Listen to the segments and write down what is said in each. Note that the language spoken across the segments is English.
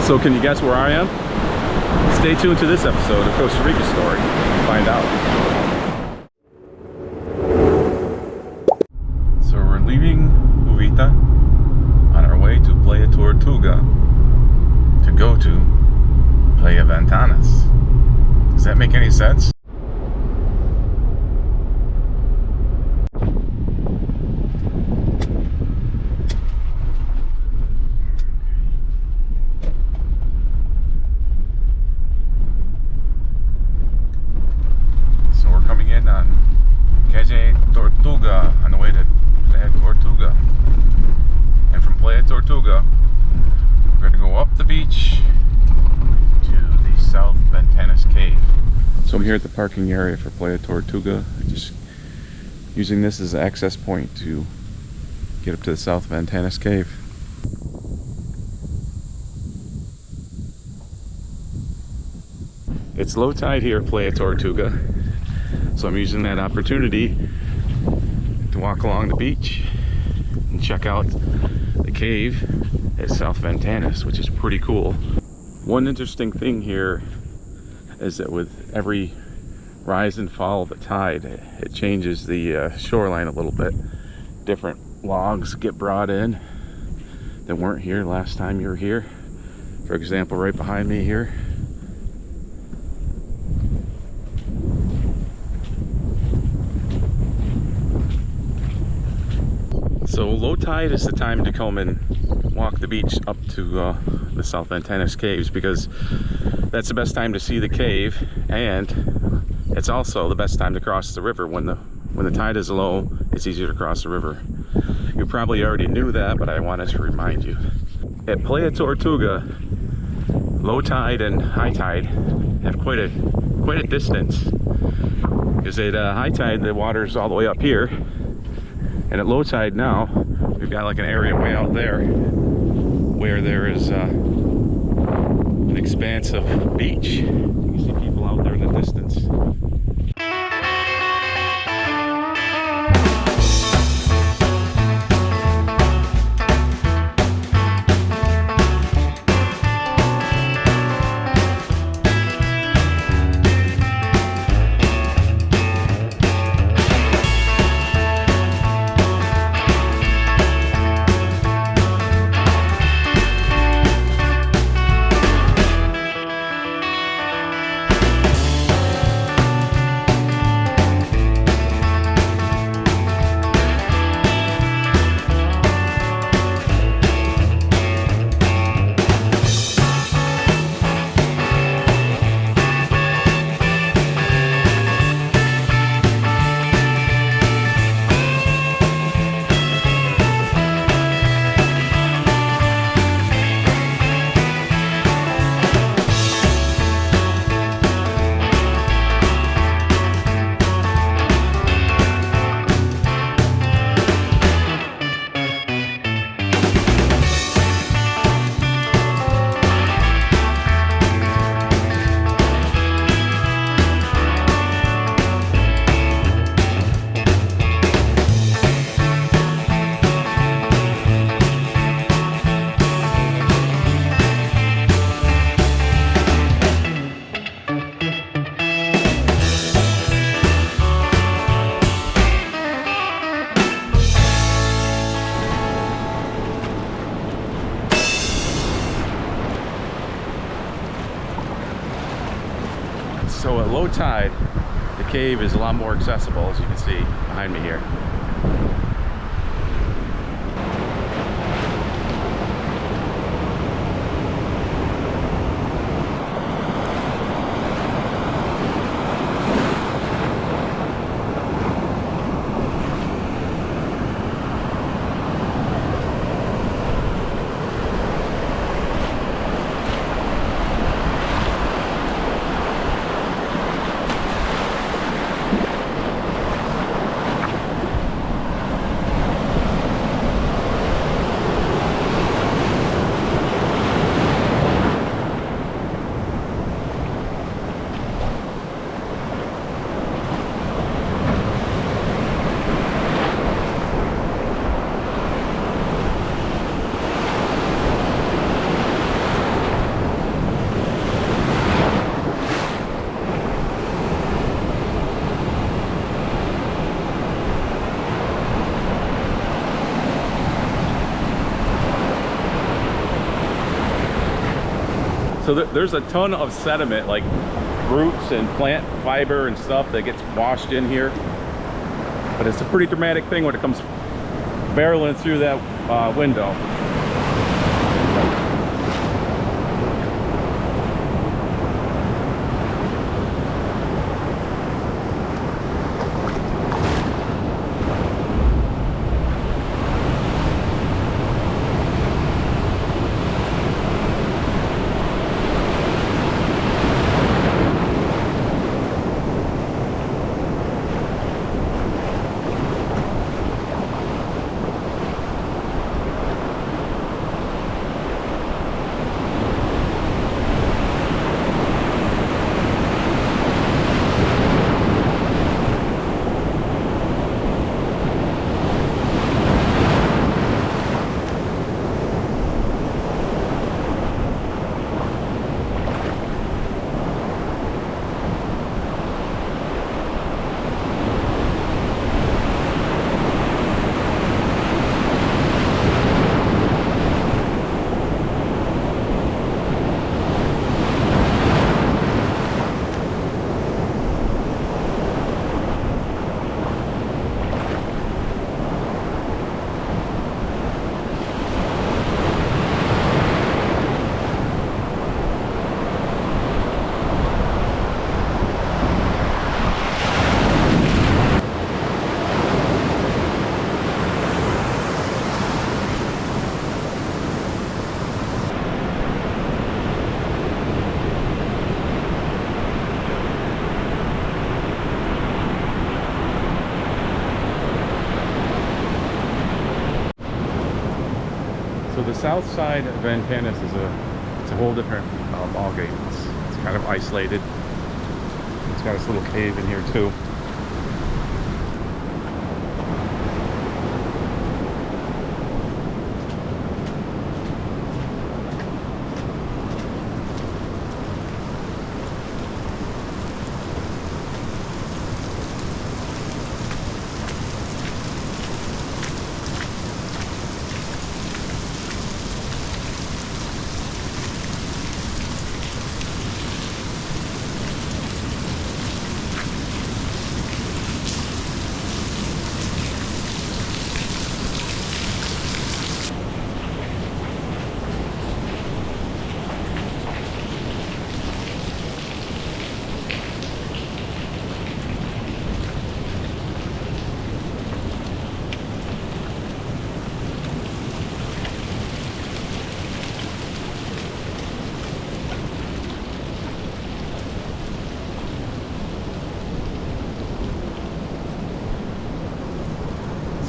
So can you guess where I am? Stay tuned to this episode of Costa Rica Story to find out. So we're leaving Uvita on our way to Playa Tortuga to go to Playa Ventanas. Does that make any sense? Playa Tortuga on the way to Playa Tortuga, and from Playa Tortuga we're going to go up the beach to the South Ventanas Cave. So I'm here at the parking area for Playa Tortuga, just using this as an access point to get up to the South Ventanas Cave. It's low tide here at Playa Tortuga, so I'm using that opportunity to walk along the beach and check out the cave at South Ventanas, which is pretty cool. One interesting thing here is that with every rise and fall of the tide, it changes the shoreline a little bit. Different logs get brought in that weren't here last time you were here. For example, right behind me here, so low tide is the time to come and walk the beach up to the South Ventanas Caves, because that's the best time to see the cave, and it's also the best time to cross the river. When the tide is low, it's easier to cross the river. You probably already knew that, but I wanted to remind you. At Playa Tortuga, low tide and high tide have quite a distance, because at high tide the water's all the way up here. And at low tide now, we've got like an area way out there where there is an expanse of beach. You can see people out there in the distance. So at low tide, the cave is a lot more accessible, as you can see behind me here. So there's a ton of sediment, like roots and plant fiber and stuff that gets washed in here. But it's a pretty dramatic thing when it comes barreling through that window. So the south side of Ventanas is it's a whole different ball game. It's kind of isolated. It's got this little cave in here too.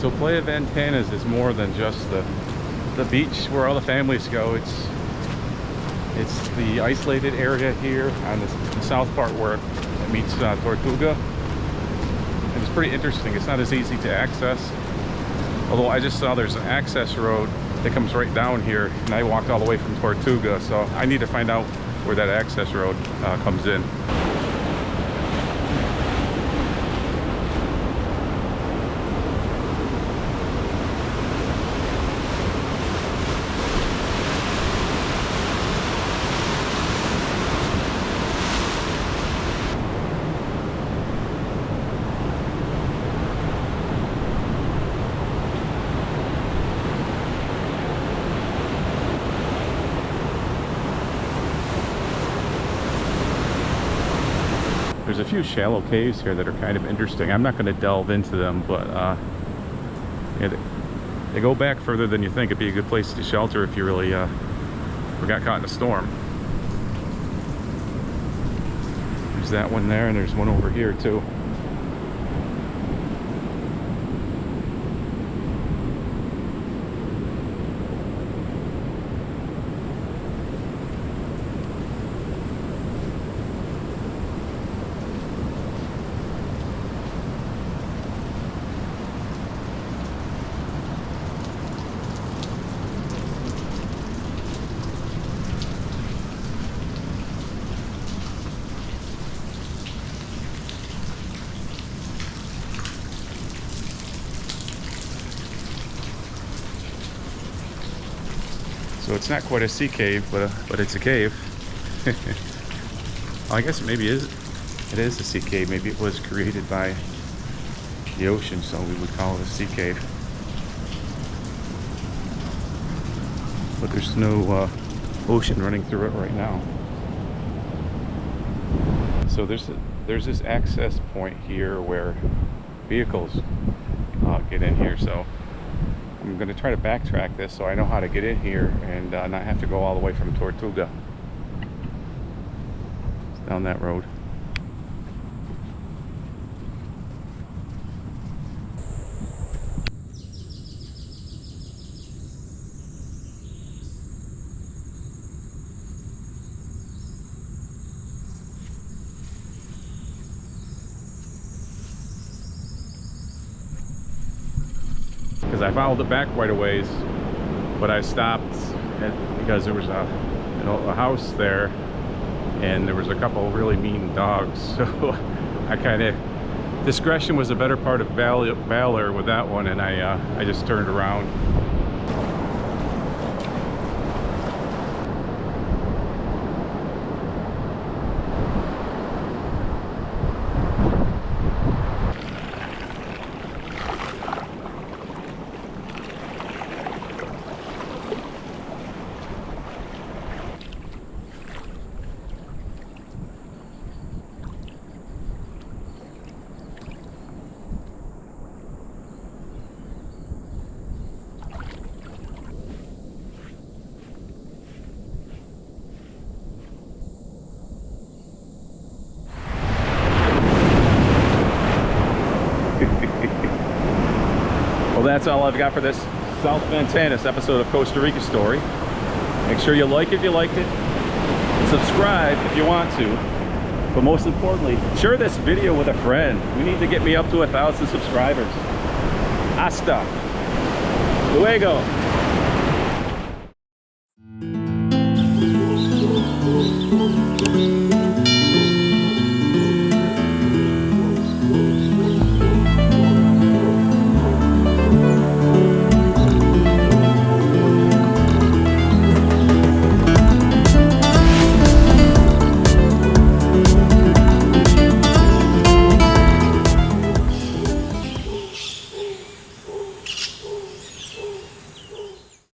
So Playa Ventanas is more than just the beach where all the families go. It's the isolated area here on the south part where it meets Tortuga. And it's pretty interesting. It's not as easy to access. Although I just saw there's an access road that comes right down here, and I walked all the way from Tortuga, so I need to find out where that access road comes in. There's a few shallow caves here that are kind of interesting. I'm not going to delve into them, but yeah, they go back further than you think. It'd be a good place to shelter if you really got caught in a storm. There's that one there, and there's one over here too. So it's not quite a sea cave, but it's a cave. I guess maybe it is a sea cave. Maybe it was created by the ocean, so we would call it a sea cave. But there's no ocean running through it right now. So there's this access point here where vehicles get in here. So I'm going to try to backtrack this so I know how to get in here and not have to go all the way from Tortuga. It's down that road. Because I followed it back quite a ways, but I stopped because there was a house there, and there was a couple of really mean dogs. So I kind of, discretion was a better part of valor with that one, and I just turned around. Well, that's all I've got for this South Ventanas episode of Costa Rica Story. Make sure you like if you liked it, and subscribe if you want to. But most importantly, share this video with a friend. We need to get me up to 1,000 subscribers. Hasta luego.